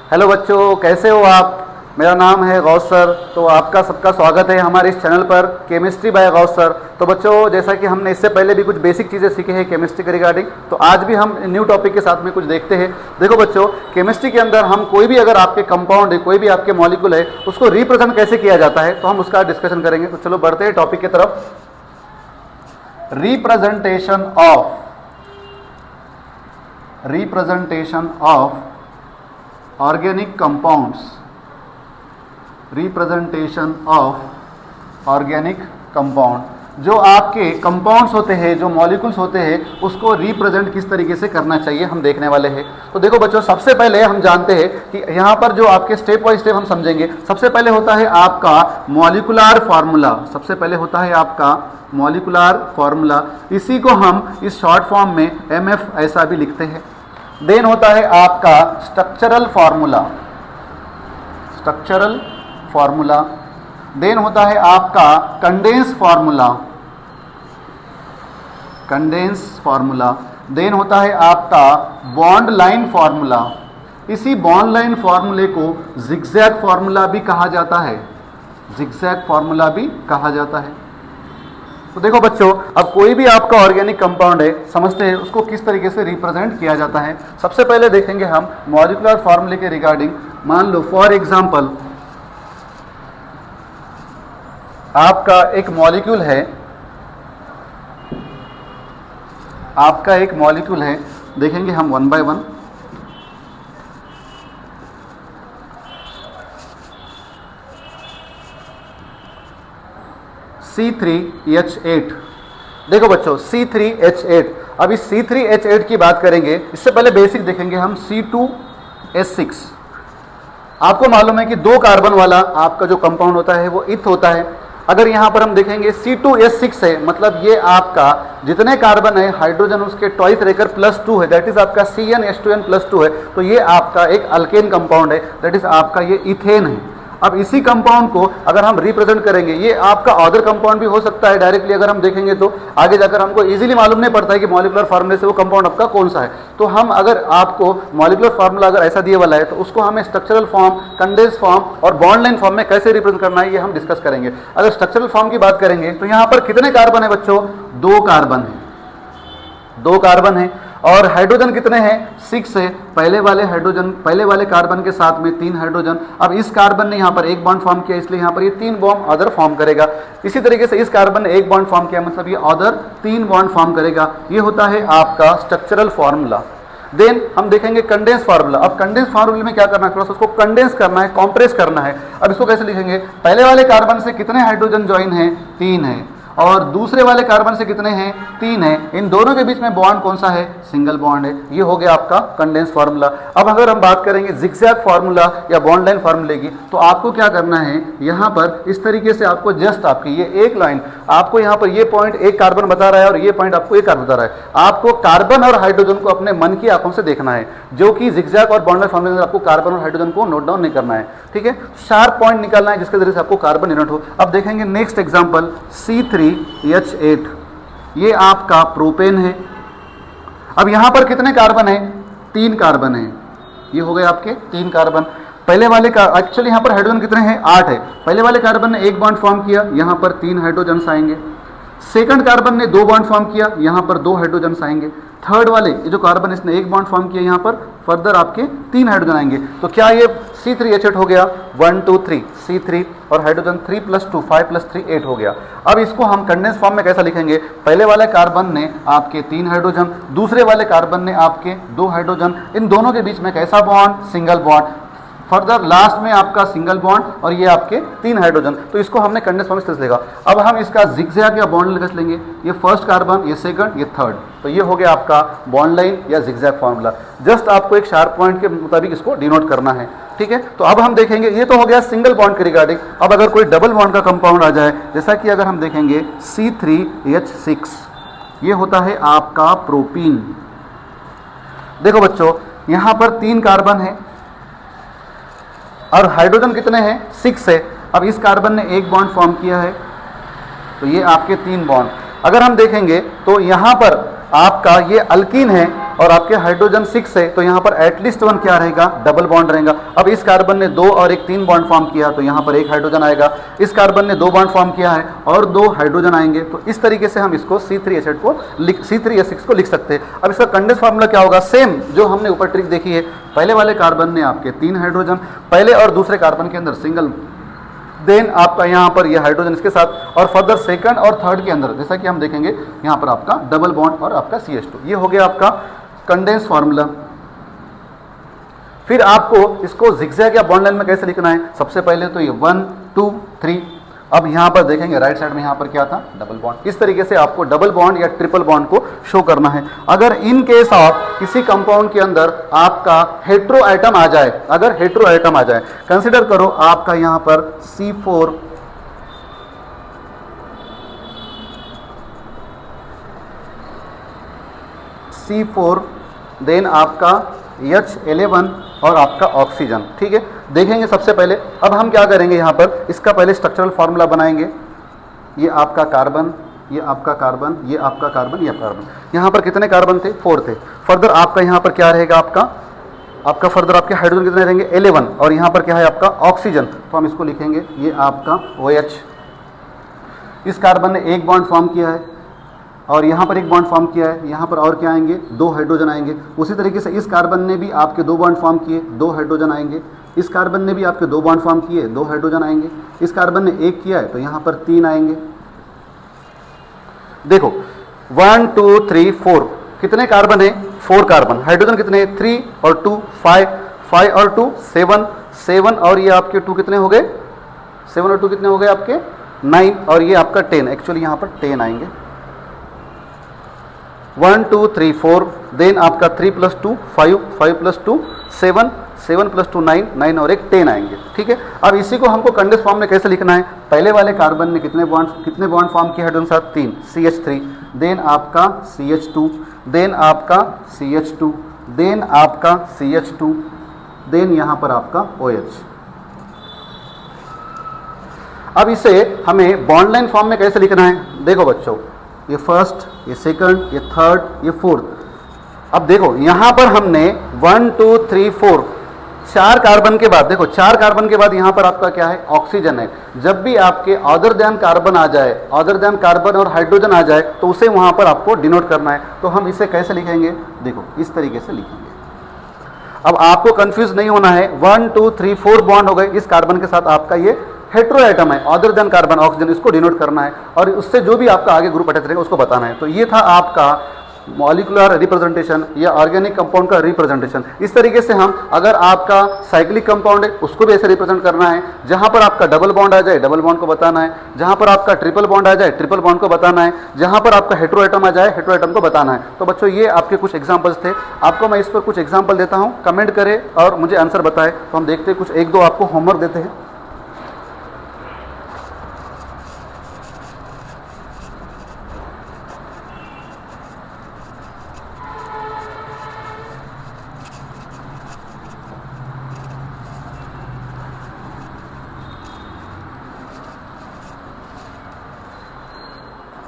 Hello बच्चों, कैसे हो आप। मेरा नाम है गौस सर। तो आपका सबका स्वागत है हमारे इस चैनल पर केमिस्ट्री बाय गौस सर। तो बच्चों, जैसा कि हमने इससे पहले भी कुछ बेसिक चीज़ें सीखी है केमिस्ट्री के रिगार्डिंग, तो आज भी हम न्यू टॉपिक के साथ में कुछ देखते हैं। देखो बच्चों, केमिस्ट्री के अंदर हम कोई भी अगर आपके कंपाउंड है, कोई भी आपके मॉलिक्यूल है, उसको रिप्रेजेंट कैसे किया जाता है, तो हम उसका डिस्कशन करेंगे। तो चलो बढ़ते हैं टॉपिक की तरफ। Representation of organic compounds, representation of organic compound. जो आपके कंपाउंड्स होते हैं, जो मॉलिक्यूल्स होते हैं, उसको रिप्रेजेंट किस तरीके से करना चाहिए हम देखने वाले हैं। तो देखो बच्चों, सबसे पहले हम जानते हैं कि यहाँ पर जो आपके स्टेप बाय स्टेप हम समझेंगे। सबसे पहले होता है आपका मॉलिकुलर फार्मूला। सबसे पहले होता है आपका मॉलिकुलर फार्मूला। इसी को हम इस शॉर्ट फॉर्म में MF ऐसा भी लिखते हैं। देन होता है आपका स्ट्रक्चरल फार्मूला। देन होता है आपका कंडेंस फार्मूला। देन होता है आपका बॉन्ड लाइन फार्मूला। इसी बॉन्ड लाइन फार्मूले को जिगजैग फार्मूला भी कहा जाता है। तो देखो बच्चों, अब कोई भी आपका ऑर्गेनिक कंपाउंड है, समझते हैं उसको किस तरीके से रिप्रेजेंट किया जाता है। सबसे पहले देखेंगे हम मॉलिकुलर फार्मूले के रिगार्डिंग। मान लो फॉर एग्जांपल आपका एक मॉलिक्यूल है, देखेंगे हम वन बाय वन। C3H8। देखो बच्चों, C3H8। अब इस C3H8 की बात करेंगे, इससे पहले बेसिक देखेंगे हम C2H6। आपको मालूम है कि 2 कार्बन वाला आपका जो कंपाउंड होता है वो इथ होता है। अगर यहाँ पर हम देखेंगे C2H6 है, मतलब ये आपका जितने कार्बन है हाइड्रोजन उसके ट्वाइस रहकर +2 है, दैट इज आपका CnH2n+2 है। तो ये आपका एक अल्केन कंपाउंड है, दैट इज आपका ये इथेन है। अब इसी कंपाउंड को अगर हम रिप्रेजेंट करेंगे, ये आपका अदर कंपाउंड भी हो सकता है। डायरेक्टली अगर हम देखेंगे तो आगे जाकर हमको इजीली मालूम नहीं पड़ता है कि मॉलिकुलर फार्मूले से वो कंपाउंड आपका कौन सा है। तो हम अगर आपको मॉलिकुलर फार्मूला अगर ऐसा दिया वाला है, तो उसको हमें स्ट्रक्चरल फॉर्म, कंडेंस फॉर्म और बॉन्ड लाइन फॉर्म में कैसे रिप्रेजेंट करना है, ये हम डिस्कस करेंगे। अगर स्ट्रक्चरल फॉर्म की बात करेंगे तो यहाँ पर कितने कार्बन है बच्चों? 2 कार्बन है। और हाइड्रोजन कितने हैं? 6 है। पहले वाले कार्बन के साथ में 3 हाइड्रोजन। अब इस कार्बन ने यहाँ पर 1 बॉन्ड फॉर्म किया, इसलिए यहाँ पर ये 3 बॉन्ड अदर फॉर्म करेगा। इसी तरीके से इस कार्बन ने 1 बॉन्ड फॉर्म किया, मतलब ये अदर 3 बॉन्ड फॉर्म करेगा। ये होता है आपका स्ट्रक्चरल फार्मूला। देन हम देखेंगे कंडेंस फार्मूला। अब कंडेंस फार्मूले में क्या करना है, थोड़ा सा उसको कंडेंस करना है, कॉम्प्रेस करना है। अब इसको कैसे लिखेंगे? पहले वाले कार्बन से कितने हाइड्रोजन ज्वाइन है? 3 है। और दूसरे वाले कार्बन से कितने हैं? 3 है। इन दोनों के बीच में बॉन्ड कौन सा है? सिंगल बॉन्ड है। ये हो गया आपका कंडेंस फार्मूला। अब अगर हम बात करेंगे जिगजैग फार्मूला या बॉन्ड लाइन फार्मूले की, तो आपको क्या करना है, यहाँ पर इस तरीके से आपको जस्ट आपकी ये एक लाइन, आपको यहाँ पर ये पॉइंट एक कार्बन बता रहा है और ये पॉइंट आपको एक कार्बन बता रहा है। आपको कार्बन और हाइड्रोजन को अपने मन की आंखों से देखना है, जो कि जिगजैग और बॉन्ड लाइन फार्मूले में आपको कार्बन और हाइड्रोजन को नोट डाउन नहीं करना है। ठीक है, शार्प पॉइंट निकालना है जिसके जरिए से आपको कार्बन यूनिट हो। अब देखेंगे नेक्स्ट एग्जांपल C3H8। ये आपका प्रोपेन है। अब यहां पर कितने कार्बन है? 3 कार्बन है। ये हो गए आपके 3 कार्बन। पहले वाले का एक्चुअली यहां पर हाइड्रोजन कितने हैं? 8 है। पहले वाले कार्बन ने 1 बॉन्ड फॉर्म किया, यहां पर 3 हाइड्रोजन आएंगे। सेकंड कार्बन ने 2 बॉन्ड फॉर्म किया, यहां पर 2 हाइड्रोजन आएंगे। थर्ड वाले ये जो कार्बन इसने 1 बॉन्ड फॉर्म किया, यहां पर फर्दर आपके 3 हाइड्रोजन आएंगे। तो क्या ये C3H8 हो गया? 1 2 3 C3 और हाइड्रोजन 3 + 2 5 + 3 8 हो गया। अब इसको हम कंडेंस फॉर्म में कैसा लिखेंगे? पहले वाले कार्बन ने आपके 3 हाइड्रोजन, दूसरे वाले कार्बन ने आपके 2 हाइड्रोजन। इन दोनों के बीच में कैसा bond? Single bond. Further last में आपका सिंगल बॉन्ड और ये आपके 3 हाइड्रोजन। तो इसको हमने कंडेंस फॉर्म से लेगा। अब हम इसका जिगजैग या बॉन्ड लाइन लेंगे। ये फर्स्ट कार्बन, ये सेकंड, ये थर्ड। तो ये हो गया आपका बॉन्ड लाइन या जिगजैग फार्मूला। जस्ट आपको एक शार्प पॉइंट के मुताबिक इसको डिनोट करना है। ठीक है, तो अब हम देखेंगे, ये तो हो गया सिंगल बॉन्ड के रिगार्डिंग। अब अगर कोई डबल बॉन्ड का कंपाउंड आ जाए, जैसा कि अगर हम देखेंगे C3H6, ये होता है आपका प्रोपीन। देखो बच्चों, यहां पर 3 कार्बन है और हाइड्रोजन कितने हैं? 6 है। अब इस कार्बन ने 1 बॉन्ड फॉर्म किया है, तो ये आपके 3 बॉन्ड। अगर हम देखेंगे तो यहाँ पर आपका ये अल्कीन है, और आपके हाइड्रोजन 6 है तो यहाँ पर एटलीस्ट 1 क्या रहेगा, डबल बॉन्ड रहेगा। अब इस कार्बन ने 2 और एक 3 बॉन्ड फॉर्म किया तो यहाँ पर एक हाइड्रोजन आएगा। इस कार्बन ने 2 बॉन्ड फॉर्म किया है और 2 हाइड्रोजन आएंगे। तो इस तरीके से हम इसको C3H8 को C3H6 को लिख सकते हैं। अब इसका कंडेंस फार्मूला क्या होगा, सेम जो हमने ऊपर ट्रिक देखी है। पहले वाले कार्बन ने आपके 3 हाइड्रोजन, पहले और दूसरे कार्बन के अंदर सिंगल, देन आपका यहाँ पर ये हाइड्रोजन इसके साथ, और फर्दर सेकंड और थर्ड के अंदर जैसा कि हम देखेंगे यहाँ पर आपका डबल बॉन्ड और आपका CH2। ये हो गया आपका कंडेंस फार्मूला। फिर आपको इसको जिगजैग या बॉन्ड लाइन में कैसे लिखना है, सबसे पहले तो ये 1 2 3, अब यहाँ पर देखेंगे राइट साइड में यहाँ पर क्या था, डबल बॉन्ड। इस तरीके से आपको डबल बॉन्ड या ट्रिपल बॉन्ड को शो करना है। अगर इन केस ऑफ किसी कंपाउंड के अंदर आपका हेट्रो आइटम आ जाए, अगर हेट्रो आइटम आ जाए, कंसिडर करो आपका यहाँ पर C4 देन आपका H11 और आपका ऑक्सीजन, ठीक है। देखेंगे सबसे पहले, अब हम क्या करेंगे यहाँ पर, इसका पहले स्ट्रक्चरल फार्मूला बनाएंगे। ये आपका कार्बन, ये आपका कार्बन, ये आपका कार्बन, ये आपका कार्बन। यहाँ पर कितने कार्बन थे, 4 थे। फर्दर आपका यहाँ पर क्या रहेगा, आपका फर्दर आपके हाइड्रोजन कितने रहेंगे, 11, और यहाँ पर क्या है आपका ऑक्सीजन। तो हम इसको लिखेंगे ये आपका OH। इस कार्बन ने एक बॉन्ड फॉर्म किया है और यहाँ पर एक बॉन्ड फॉर्म किया है, यहाँ पर और क्या आएंगे, 2 हाइड्रोजन आएंगे। उसी तरीके से इस कार्बन ने भी आपके 2 बॉन्ड फॉर्म किए, 2 हाइड्रोजन आएंगे। इस कार्बन ने भी आपके 2 बॉन्ड फॉर्म किए, 2 हाइड्रोजन आएंगे। इस कार्बन ने एक किया है तो यहाँ पर 3 आएंगे। देखो 1 2 3 4 कितने कार्बन है, 4 कार्बन। हाइड्रोजन कितने हैं, 3 और 2 5, 5 और 2 7, 7 और ये आपके 2 कितने हो गए, 7 और 2 कितने हो गए आपके 9, और ये आपका 10, एक्चुअली यहाँ पर 10 आएंगे। 1 2 3 4, देन आपका 3 + 2 5, 5 + 2 7, 7 + 2 9, 9 और एक 10 आएंगे, ठीक है। अब इसी को हमको कंडेंस फॉर्म में कैसे लिखना है, पहले वाले कार्बन ने कितने बॉन्ड फॉर्म किए हाइड्रोजन साथ, 3, CH3, देन आपका CH2, देन आपका CH2, देन आपका CH2, देन यहाँ पर आपका OH। अब इसे हमें बॉन्ड लाइन फॉर्म में कैसे लिखना है, देखो बच्चों, ये फर्स्ट, ये सेकंड, ये थर्ड, ये फोर्थ। अब देखो यहाँ पर हमने 1 2 3 4 4 कार्बन के बाद, देखो 4 कार्बन के बाद यहाँ पर आपका क्या है, ऑक्सीजन है। जब भी आपके अदर देन कार्बन आ जाए, अदर देन कार्बन और हाइड्रोजन आ जाए तो उसे वहाँ पर आपको डिनोट करना है। तो हम इसे कैसे लिखेंगे, देखो इस तरीके से लिखेंगे। अब आपको कंफ्यूज नहीं होना है, 1 2 3 4 बॉन्ड हो गए, इस कार्बन के साथ आपका ये हेट्रो आइटम है, अदर देन कार्बन ऑक्सीजन, इसको डिनोट करना है और उससे जो भी आपका आगे ग्रुप अटैच रहेगा उसको बताना है। तो ये था आपका मॉलिक्यूलर रिप्रेजेंटेशन या ऑर्गेनिक कंपाउंड का रिप्रेजेंटेशन। इस तरीके से हम, अगर आपका साइक्लिक कंपाउंड है उसको भी ऐसे रिप्रेजेंट करना है। जहां पर आपका डबल बॉन्ड आ जाए डबल बॉन्ड को बताना है, जहां पर आपका ट्रिपल बॉन्ड आ जाए ट्रिपल बॉन्ड को बताना है, जहां पर आपका हेट्रो आइटम आ जाए हेट्रो आइटम को बताना है। तो बच्चों ये आपके कुछ एग्जाम्पल्स थे, आपको मैं इस पर कुछ एग्जाम्पल देता हूँ, कमेंट करें और मुझे आंसर बताएं। तो हम देखते हैं, कुछ 1 2 आपको होमवर्क देते हैं।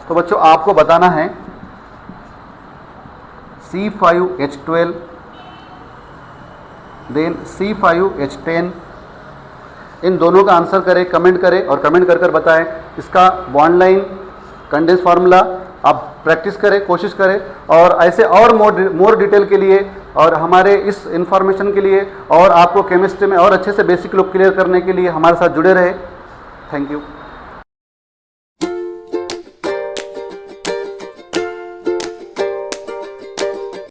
तो बच्चों आपको बताना है C5H12 देन C5H10, इन दोनों का आंसर करें, कमेंट करें और कमेंट कर कर बताएं। इसका बॉन्ड लाइन, कंडेंस फार्मूला आप प्रैक्टिस करें, कोशिश करें, और ऐसे और मोर डिटेल के लिए और हमारे इस इंफॉर्मेशन के लिए और आपको केमिस्ट्री में और अच्छे से बेसिक लोग क्लियर करने के लिए हमारे साथ जुड़े रहे। Thank you.